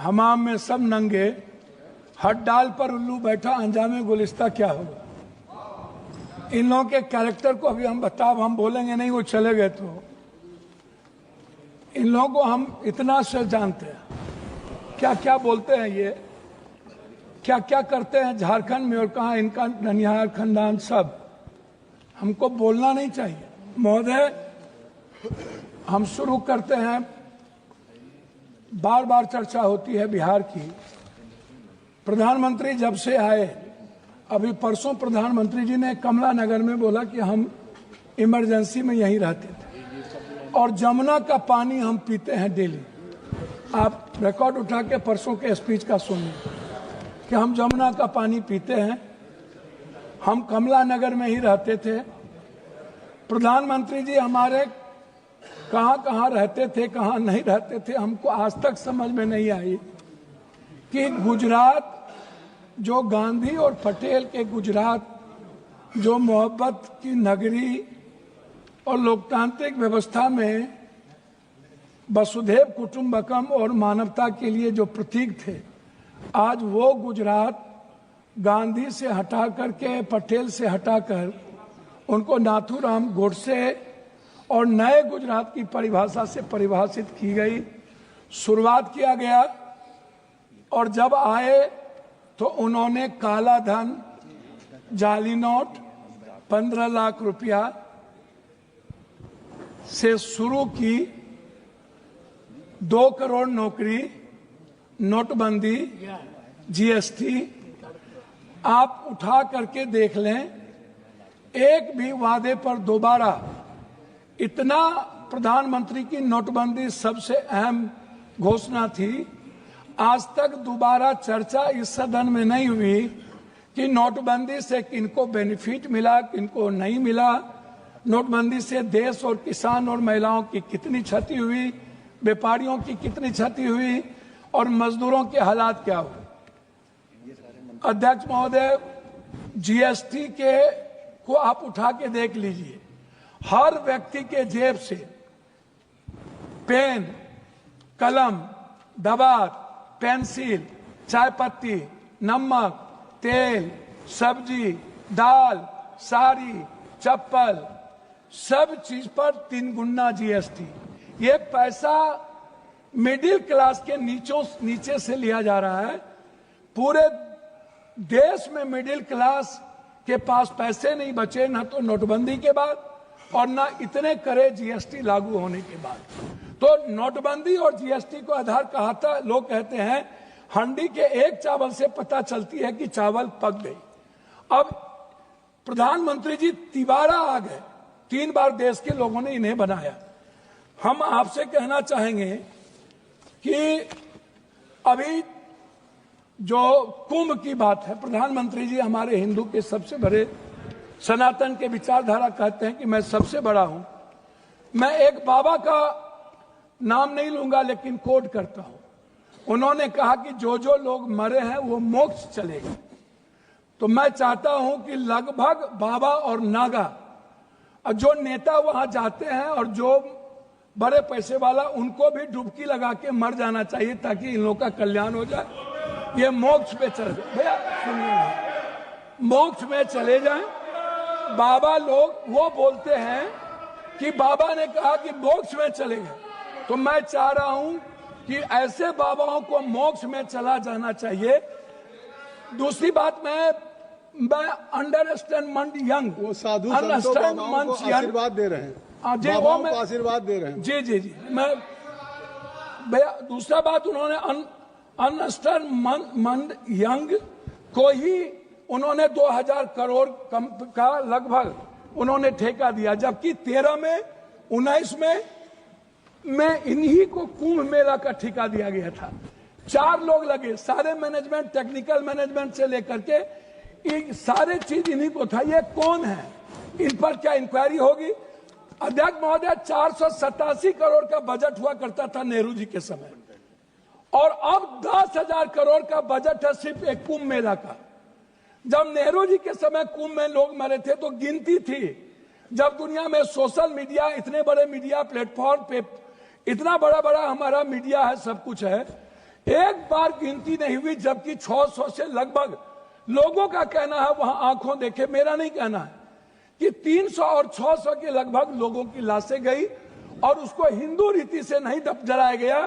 हमाम में सब नंगे, हट डाल पर उल्लू बैठा, अंजामे गुलिस्ता क्या होगा। इन लोगों के कैरेक्टर को अभी हम बोलेंगे नहीं, वो चले गए तो इन लोगों को हम इतना से जानते हैं, क्या क्या बोलते हैं ये, क्या क्या करते हैं झारखंड में, और कहाँ इनका ननिहाल खानदान, सब हमको बोलना नहीं चाहिए। महोदय, हम शुरू करते हैं। बार बार चर्चा होती है बिहार की। प्रधानमंत्री जब से आए, अभी परसों प्रधानमंत्री जी ने कमला नगर में बोला कि हम इमरजेंसी में यहीं रहते थे और जमुना का पानी हम पीते हैं डेली। आप रिकॉर्ड उठा के परसों के स्पीच का सुनिए कि हम जमुना का पानी पीते हैं, हम कमला नगर में ही रहते थे। प्रधानमंत्री जी हमारे कहाँ कहाँ रहते थे, कहाँ नहीं रहते थे, हमको आज तक समझ में नहीं आई कि गुजरात, जो गांधी और पटेल के गुजरात, जो मोहब्बत की नगरी और लोकतांत्रिक व्यवस्था में वसुधैव कुटुंबकम और मानवता के लिए जो प्रतीक थे, आज वो गुजरात गांधी से हटा करके, पटेल से हटाकर उनको नाथूराम गोडसे और नए गुजरात की परिभाषा से परिभाषित की गई। शुरुआत किया गया और जब आए तो उन्होंने काला धन, जाली नोट, 15 लाख रुपया से शुरू की, 2 करोड़ नौकरी, नोटबंदी, जीएसटी, आप उठा करके देख लें, एक भी वादे पर दोबारा, इतना प्रधानमंत्री की नोटबंदी सबसे अहम घोषणा थी, आज तक दोबारा चर्चा इस सदन में नहीं हुई कि नोटबंदी से किनको बेनिफिट मिला, किनको नहीं मिला, नोटबंदी से देश और किसान और महिलाओं की कितनी क्षति हुई, व्यापारियों की कितनी क्षति हुई और मजदूरों के हालात क्या हुए। अध्यक्ष महोदय, जीएसटी के को आप उठा के देख लीजिए, हर व्यक्ति के जेब से पेन, कलम, दवात, पेंसिल, चाय पत्ती, नमक, तेल, सब्जी, दाल, साड़ी, चप्पल, सब चीज पर 3 गुना जीएसटी। ये पैसा मिडिल क्लास के नीचे से लिया जा रहा है। पूरे देश में मिडिल क्लास के पास पैसे नहीं बचे, ना तो नोटबंदी के बाद और ना इतने करे जीएसटी लागू होने के बाद। तो नोटबंदी और जीएसटी को आधार कहा था। लोग कहते हैं हंडी के एक चावल से पता चलती है कि चावल पक गई। अब प्रधानमंत्री जी तिबारा आ गए, 3 बार देश के लोगों ने इन्हें बनाया। हम आपसे कहना चाहेंगे कि अभी जो कुंभ की बात है, प्रधानमंत्री जी हमारे हिंदू के सबसे बड़े, सनातन के विचारधारा कहते हैं कि मैं सबसे बड़ा हूं। मैं एक बाबा का नाम नहीं लूंगा लेकिन कोट करता हूं। उन्होंने कहा कि जो जो लोग मरे हैं वो मोक्ष चलेगा। तो मैं चाहता हूं कि लगभग बाबा और नागा और जो नेता वहां जाते हैं और जो बड़े पैसे वाला, उनको भी डुबकी लगा के मर जाना चाहिए ताकि इन लोगों का कल्याण हो जाए। ये मोक्ष पे चले जाए, भैया सुनिए, मोक्ष में चले जाएं। बाबा लोग वो बोलते हैं कि बाबा ने कहा कि मोक्ष में चले गए, तो मैं चाह रहा हूं कि ऐसे बाबाओं को मोक्ष में चला जाना चाहिए। दूसरी बात, मैं अंडरस्टैंड यंग, वो साधु संतों बाबाओं को आशीर्वाद दे रहे हैं, बाबाओं को आशीर्वाद दे रहे हैं। जी जी जी, मैं भैया, दूसरा बात, उन्होंने अंडरस्टैंड यंग को ही उन्होंने 2000 करोड़ का लगभग उन्होंने ठेका दिया, जबकि 13 में 19 में इन्हीं को कुंभ मेला का ठेका दिया गया था। 4 लोग लगे, सारे मैनेजमेंट, टेक्निकल मैनेजमेंट से लेकर के सारे चीज इन्हीं को था। ये कौन है, इन पर क्या इंक्वायरी होगी। अध्यक्ष महोदय, 487 करोड़ का बजट हुआ करता था नेहरू जी के समय, और अब 10,000 करोड़ का बजट है सिर्फ एक कुंभ मेला का। जब नेहरू जी के समय कुंभ में लोग मरे थे तो गिनती थी। जब दुनिया में सोशल मीडिया, इतने बड़े मीडिया प्लेटफॉर्म पे, इतना बड़ा बड़ा हमारा मीडिया है, सब कुछ है, एक बार गिनती नहीं हुई, जबकि 600 से लगभग लोगों का कहना है, वहां आंखों देखे, मेरा नहीं कहना है, कि 300 और 600 के लगभग लोगों की लाशें गई और उसको हिंदू रीति से नहीं जलाया गया।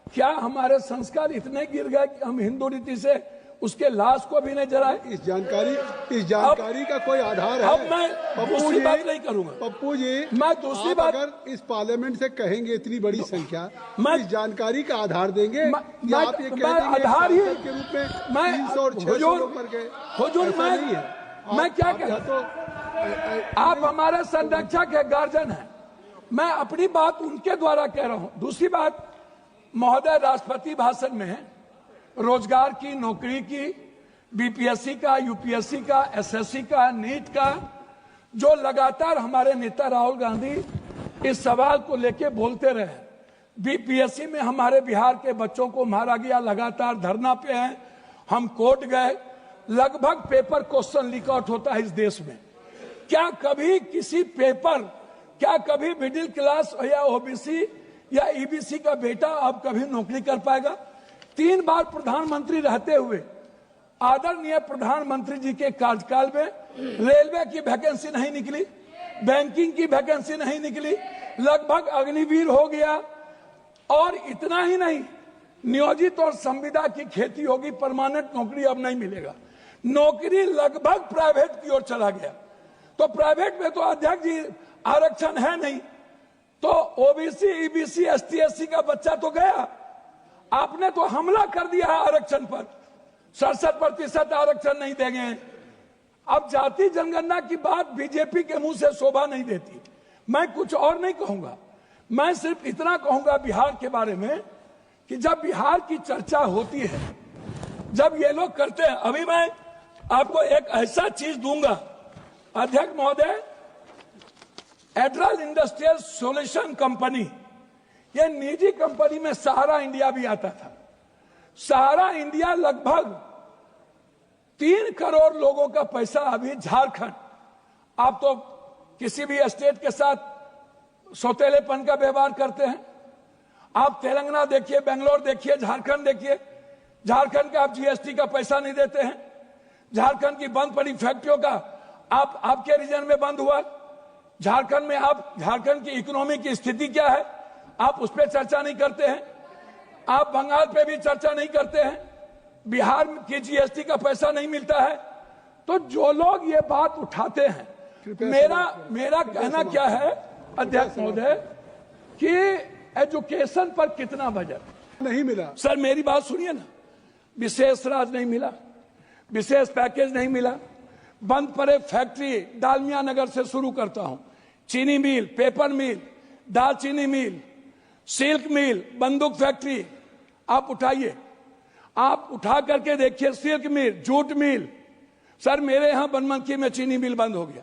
क्या हमारे संस्कार इतने गिर गए कि हम हिंदू रीति से उसके लाश को भी नहीं जलाए? इस जानकारी का कोई आधार है? अब मैं दूसरी बात नहीं करूंगा पप्पू जी, मैं दूसरी बात, अगर इस पार्लियामेंट से कहेंगे इतनी बड़ी संख्या, मैं इस जानकारी का आधार देंगे या आप ये कह देंगे आधार ही के रूप में 300 और 600 पर गए? हुजूर, मैं क्या कह रहा हूं, आप हमारे संरक्षक है, गार्जियन है, मैं अपनी बात उनके द्वारा कह रहा हूं। दूसरी बात, महोदय राष्ट्रपति भाषण में रोजगार की, नौकरी की, बीपीएससी का, यूपीएससी का, एसएससी का, नीट का, जो लगातार हमारे नेता राहुल गांधी इस सवाल को लेके बोलते रहे। बीपीएससी में हमारे बिहार के बच्चों को मारा गया, लगातार धरना पे हैं, हम कोर्ट गए, लगभग पेपर क्वेश्चन लीक आउट होता है इस देश में। क्या कभी किसी पेपर, क्या कभी मिडिल क्लास या ओबीसी या ईबीसी का बेटा अब कभी नौकरी कर पाएगा? 3 बार प्रधानमंत्री रहते हुए आदरणीय प्रधानमंत्री जी के कार्यकाल में रेलवे की वैकेंसी नहीं निकली, बैंकिंग की वैकेंसी नहीं निकली, लगभग अग्निवीर हो गया। और इतना ही नहीं, नियोजित और संविदा की खेती होगी, परमानेंट नौकरी अब नहीं मिलेगा, नौकरी लगभग प्राइवेट की ओर चला गया। तो प्राइवेट में तो अध्यक्ष जी आरक्षण है नहीं, तो ओबीसी, ईबीसी, एसटी, एससी का बच्चा तो गया। आपने तो हमला कर दिया है आरक्षण पर, 67% आरक्षण नहीं देंगे। अब जाति जनगणना की बात बीजेपी के मुंह से शोभा नहीं देती। मैं कुछ और नहीं कहूंगा, मैं सिर्फ इतना कहूंगा बिहार के बारे में कि जब बिहार की चर्चा होती है, जब ये लोग करते हैं, अभी मैं आपको एक ऐसा चीज दूंगा अध्यक्ष महोदय, एड्रल इंडस्ट्रियल सॉल्यूशन कंपनी, ये निजी कंपनी में सहारा इंडिया भी आता था। सहारा इंडिया लगभग 3 करोड़ लोगों का पैसा अभी झारखंड, आप तो किसी भी स्टेट के साथ सौतेलेपन का व्यवहार करते हैं। आप तेलंगाना देखिए, बेंगलोर देखिए, झारखंड देखिए, झारखंड का आप जीएसटी का पैसा नहीं देते हैं। झारखंड की बंद पड़ी फैक्ट्रियों का आपके रीजन में बंद हुआ। झारखंड में आप, झारखंड की इकोनॉमी की स्थिति क्या है, आप उस पर चर्चा नहीं करते हैं। आप बंगाल पे भी चर्चा नहीं करते हैं। बिहार की जीएसटी का पैसा नहीं मिलता है। तो जो लोग ये बात उठाते हैं, मेरा कहना क्या है अध्यक्ष महोदय, कि एजुकेशन पर कितना बजट नहीं मिला? सर मेरी बात सुनिए ना, विशेष राज नहीं मिला, विशेष पैकेज नहीं मिला, बंद पड़े फैक्ट्री, डालमिया नगर से शुरू करता हूं, चीनी मिल, पेपर मिल, दालचीनी मिल, सिल्क मिल, बंदूक फैक्ट्री, आप उठाइए, आप उठा करके देखिए, सिल्क मिल, जूट मिल। सर मेरे यहां बनमनखी में चीनी मिल बंद हो गया।